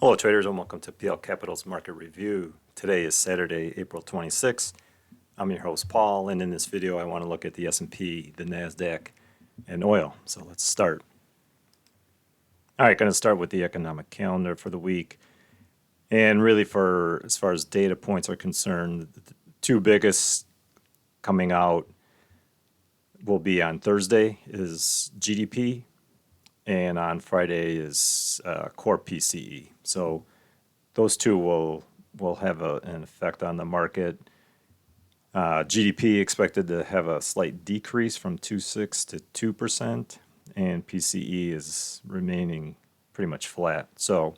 Hello traders and welcome to PL Capital's Market Review. Today is Saturday, April 26th. I'm your host Paul, and in this video I want to look at the S&P, the Nasdaq, and oil. So let's start. Alright, going to start with the economic calendar for the week. And really for as far as data points are concerned, the two biggest coming out will be on Thursday is GDP, and on Friday is core PCE. So those two will have an effect on the market. GDP expected to have a slight decrease from 2.6 to 2%, and PCE is remaining pretty much flat. So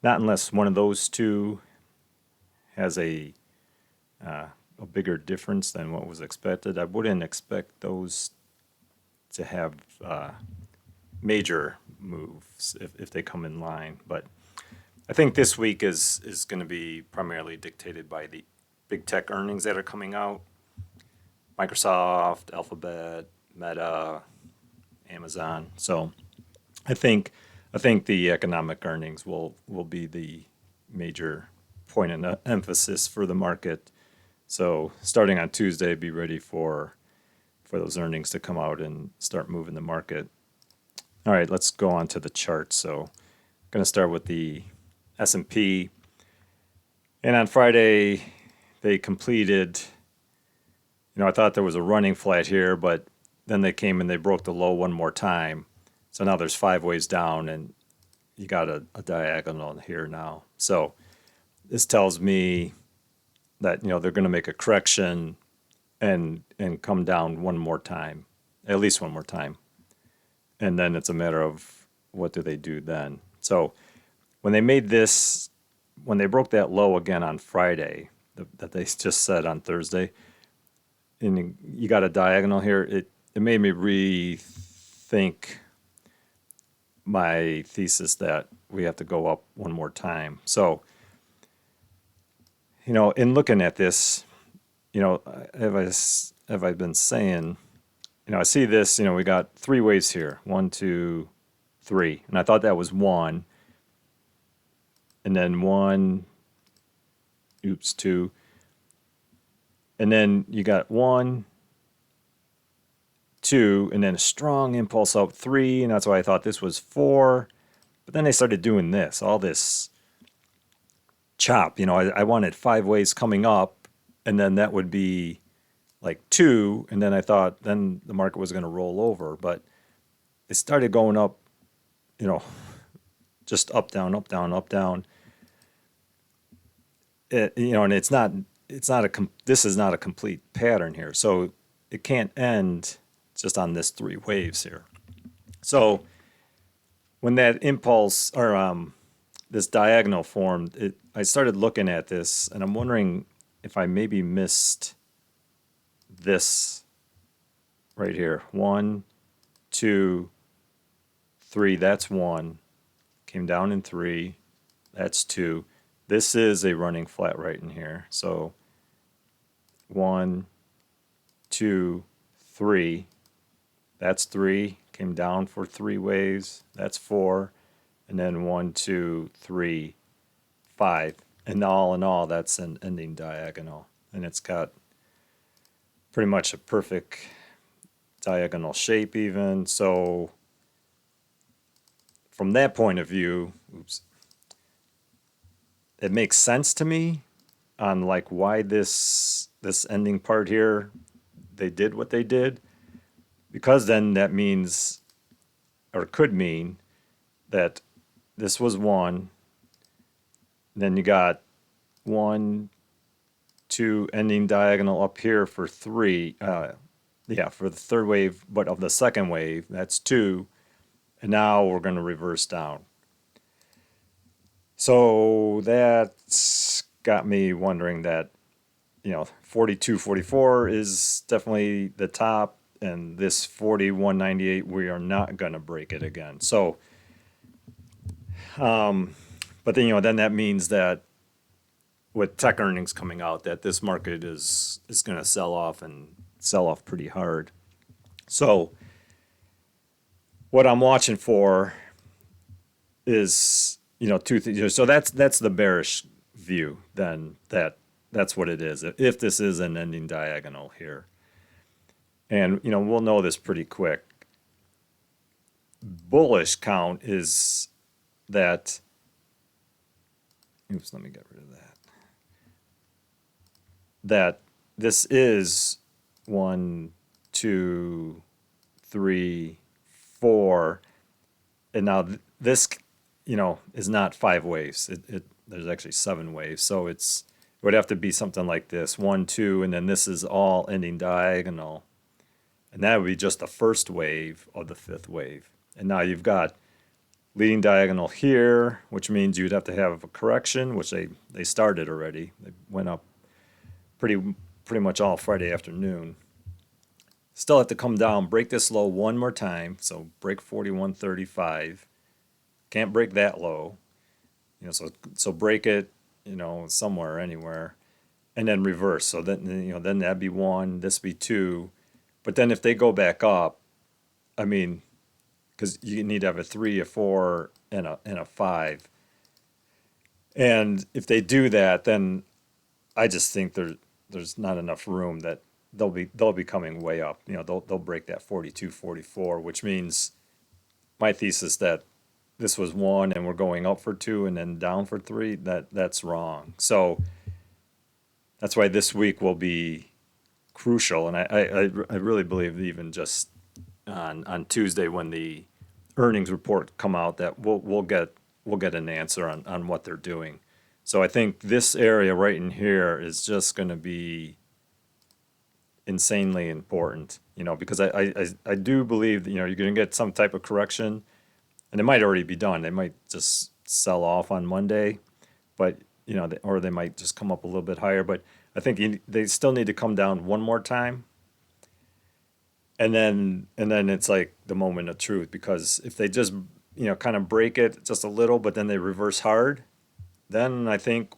not unless one of those two has a bigger difference than what was expected. I wouldn't expect those to have major moves if they come in line. But I think this week is going to be primarily dictated by the big tech earnings that are coming out. Microsoft, Alphabet, Meta, Amazon. So I think the economic earnings will be the major point of emphasis for the market. So starting on Tuesday, be ready for those earnings to come out and start moving the market. All right, let's go on to the chart. So I'm going to start with the S&P. And on Friday, they completed, I thought there was a running flat here, but then they came and they broke the low one more time. So now there's 5 ways down, and you got a diagonal here now. So this tells me that, they're going to make a correction and come down one more time, at least one more time. And then it's a matter of what do they do then. So when they made this, when they broke that low again on Friday, that they just said on Thursday, and you got a diagonal here, it made me rethink my thesis that we have to go up one more time. So, in looking at this, have I been saying, I see this, we got 3 waves here. 1, 2, 3. And I thought that was 1. And then 1, 2. And then you got 1, 2, and then a strong impulse up 3. And that's why I thought this was 4. But then they started doing this, all this chop. I wanted 5 waves coming up, and then that would be like 2, and then I thought then the market was going to roll over, but it started going up, just up, down, up, down, up, down. And this is not a complete pattern here, so it can't end just on this 3 waves here. So when that impulse or this diagonal formed, I started looking at this, and I'm wondering if I maybe missed this right here. 1, 2, 3. That's 1. Came down in 3. That's 2. This is a running flat right in here. So 1, 2, 3. That's 3. Came down for 3 waves. That's 4. And then 1, 2, 3, 5. And all in all, that's an ending diagonal. And it's got pretty much a perfect diagonal shape even. So from that point of view, it makes sense to me on like why this ending part here, they did what they did, because then that means, or could mean, that this was 1, then you got 1, 2 ending diagonal up here for 3, for the third wave, but of the second wave, that's 2, and now we're going to reverse down. So that's got me wondering that, 42, 44 is definitely the top, and this 41.98, we are not going to break it again. So, but then, then that means that with tech earnings coming out, that this market is going to sell off and sell off pretty hard. So what I'm watching for is So that's the bearish view. Then that's what it is. If this is an ending diagonal here, and we'll know this pretty quick. Bullish count is that. Oops, let me get rid of that. That this is 1, 2, 3, 4, and now this, is not 5 waves. There's actually 7 waves, so it would have to be something like this: 1, 2, and then this is all ending diagonal, and that would be just the first wave of the 5th wave. And now you've got leading diagonal here, which means you'd have to have a correction, which they started already. They went up pretty much all Friday afternoon. Still have to come down, break this low one more time. So break 41.35. Can't break that low. So break it, somewhere, anywhere, and then reverse. So then that'd be 1, this be 2. But then if they go back up, because you need to have a 3, a 4, and a 5. And if they do that, then I just think there's not enough room that they'll be coming way up. They'll break that 42, 44, which means my thesis that this was 1 and we're going up for 2 and then down for 3, that's wrong. So that's why this week will be crucial. And I really believe even just on Tuesday when the earnings report come out that we'll get an answer on what they're doing. So I think this area right in here is just going to be insanely important, because I do believe that, you're going to get some type of correction, and it might already be done. They might just sell off on Monday, but or they might just come up a little bit higher. But I think they still need to come down one more time. And then it's like the moment of truth, because if they just, kind of break it just a little, but then they reverse hard, then I think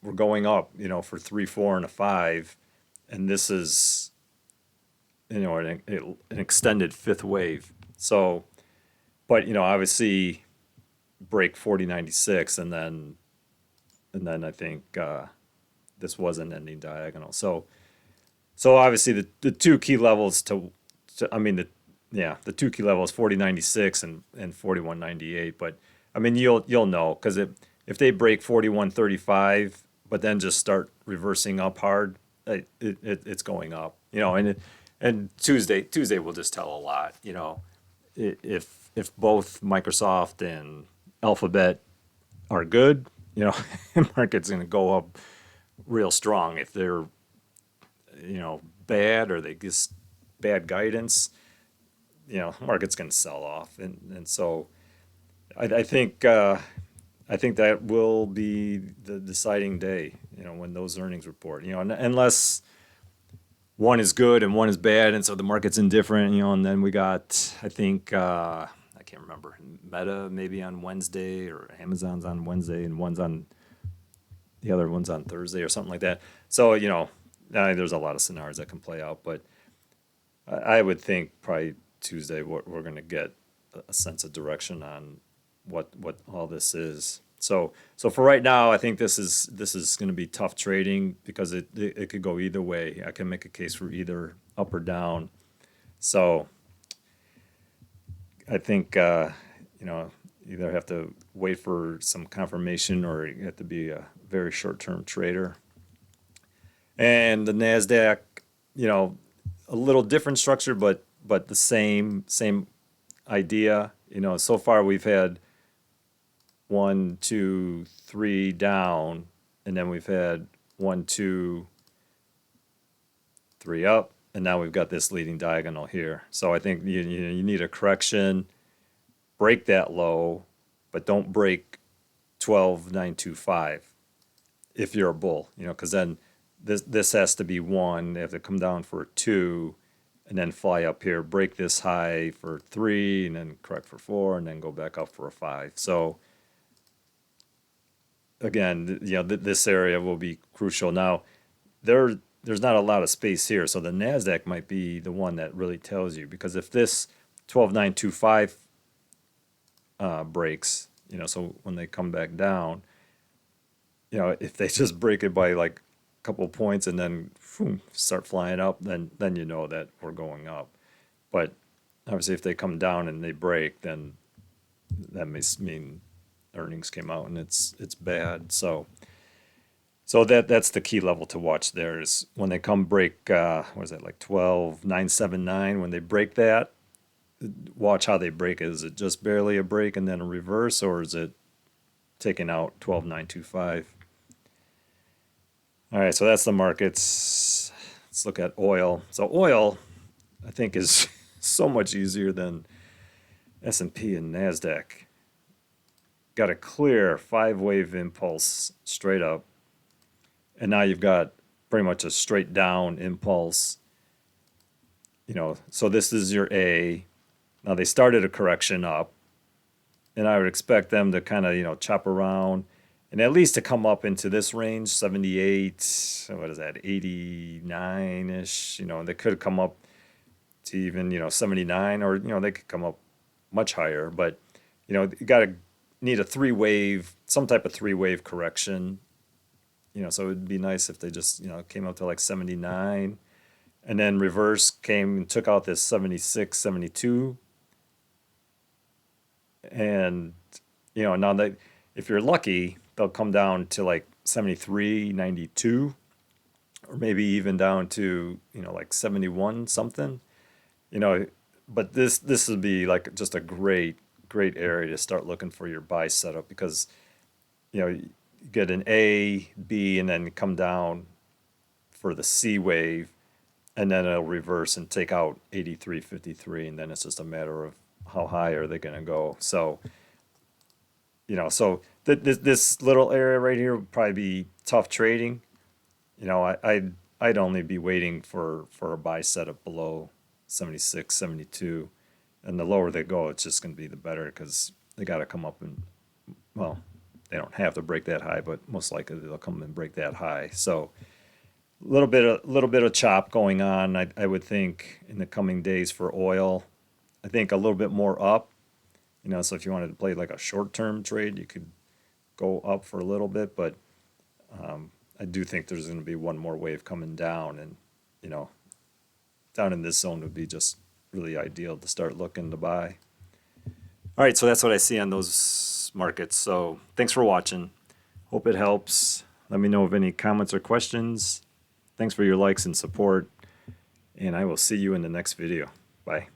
we're going up, for 3, 4, and a 5. And this is, an extended 5th wave. So, but, obviously break 40.96 and then I think this was an ending diagonal. So obviously the two key levels the two key levels, 40.96 and 41.98. But you'll know, because if they break 41.35 but then just start reversing up hard, it's going up. And Tuesday will just tell a lot. If both Microsoft and Alphabet are good, the market's going to go up real strong. If they're bad, or they just bad guidance, market's going to sell off, and so I think that will be the deciding day, when those earnings report, unless one is good and one is bad, and so the market's indifferent, and then we got, I think, I can't remember, Meta maybe on Wednesday, or Amazon's on Wednesday, and the other one's on Thursday or something like that. So, there's a lot of scenarios that can play out, but I would think probably Tuesday we're going to get a sense of direction on what all this is. So for right now, I think this is going to be tough trading, because it could go either way. I can make a case for either up or down. So I think either have to wait for some confirmation, or you have to be a very short-term trader. And the Nasdaq, a little different structure, but the same idea. So far we've had 1, 2, 3 down, and then we've had 1, 2, 3 up, and now we've got this leading diagonal here. So I think you need a correction, break that low, but don't break 12.925 if you're a bull, because then this has to be 1. They have to come down for a 2, and then fly up here, break this high for 3, and then correct for 4, and then go back up for a 5. So again, this area will be crucial. Now, there's not a lot of space here, so the Nasdaq might be the one that really tells you, because if this 12.925 breaks, So when they come back down, if they just break it by like a couple points and then boom, start flying up, then you know that we're going up. But obviously, if they come down and they break, then that may mean earnings came out and it's bad. So that's the key level to watch there is when they come break, what is that, like 12,979? When they break that, watch how they break it. Is it just barely a break and then a reverse, or is it taking out 12,925? All right, so that's the markets. Let's look at oil. So oil, I think, is so much easier than S&P and Nasdaq. Got a clear 5-wave impulse straight up. And now you've got pretty much a straight down impulse. So this is your A. Now they started a correction up, and I would expect them to kind of, chop around and at least to come up into this range, 78, what is that, 89-ish. They could come up to even, 79, or, they could come up much higher. But, you need a 3-wave, some type of 3-wave correction. So it would be nice if they just, came up to like 79 and then reverse came and took out this 76, 72. And, now that if you're lucky, they'll come down to like 73, 92, or maybe even down to, like 71 something, but this would be like just a great area to start looking for your buy setup because, you get an A, B, and then come down for the C wave, and then it'll reverse and take out 83.53, and then it's just a matter of how high are they going to go. So, this little area right here would probably be tough trading. I'd only be waiting for a buy setup below 76, 72, and the lower they go, it's just going to be the better because they got to come up and, well, they don't have to break that high, but most likely they'll come and break that high. So a little bit of chop going on, I would think, in the coming days for oil. I think a little bit more up. So if you wanted to play like a short-term trade, you could go up for a little bit, but I do think there's going to be one more wave coming down, and down in this zone would be just really ideal to start looking to buy. All right, so that's what I see on those markets. So thanks for watching. Hope it helps. Let me know of any comments or questions. Thanks for your likes and support, and I will see you in the next video. Bye.